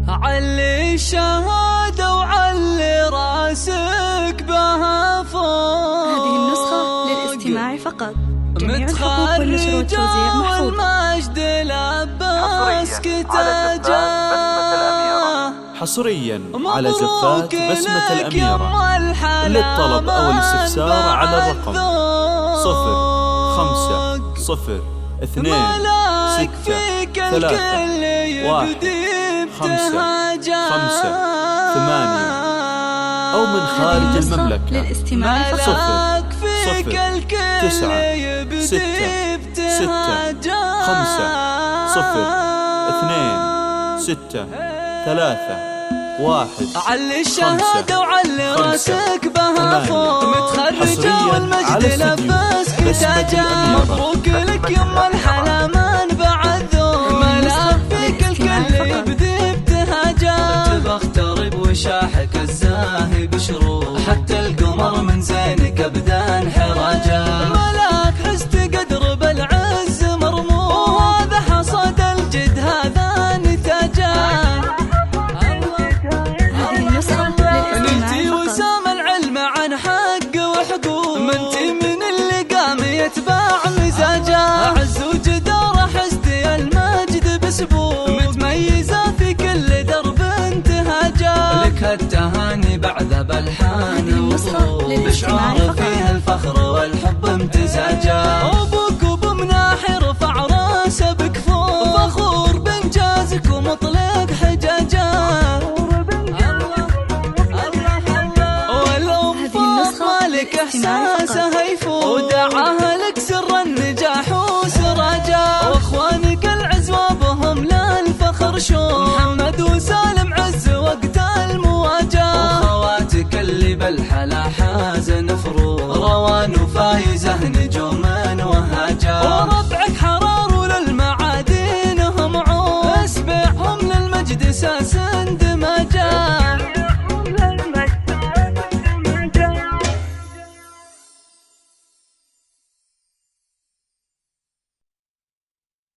علي الشهادة وعلي راسك بها فوق. هذه النسخة للاستماع فقط. جميع الحقوق والنشر والتوزيع محفوظ. والمجد لباس كتاجه حصريا على زفات بسمة الأميرة. للطلب أو الاستفسار على الرقم 0502631558 أو من خارج المملكة للاستماع فقط. 099605026315. علي الشهادة وعلي راسك بها فوق. متخرجة والمجد لباس كتاجه. مبروك لك يما الحلا من بعد ذوق. ملاك فيك الكل يبدي ابتهاجه. تبخترب وشاحك الزاهي بشروق. حتى القمر من زينك ابدا انحراجه. ملاك حست قدر بالعز مرموق. وهذا حصد الجد هذا نتاجه. نلتي وسام العلم عن حق وحقوق. منتي من اللي قام يتباع مزاجه. عز وجدار حستي المجد بسبوق. متميزة في كل درب انتهاجه. لك التهاني بعد بالحان وضوء. بشعار فيها الفخر والحب امتزاجه. ابوك وبمناح يرفع راسه بكفور. فخور بانجازك ومطلق حجاجه. لك احساسها يفوق. ودعاها لك سر النجاح وسراجه. واخوانك العزوة بهم للفخر شوق. محمد وسالم عز وقت المواجهة. وخواتك اللي بالحلا حازن فروق. روان وفايزة نجوم وهاجة. وربعك حرار وللمعادين هم عود. اسبعهم للمجد ساسر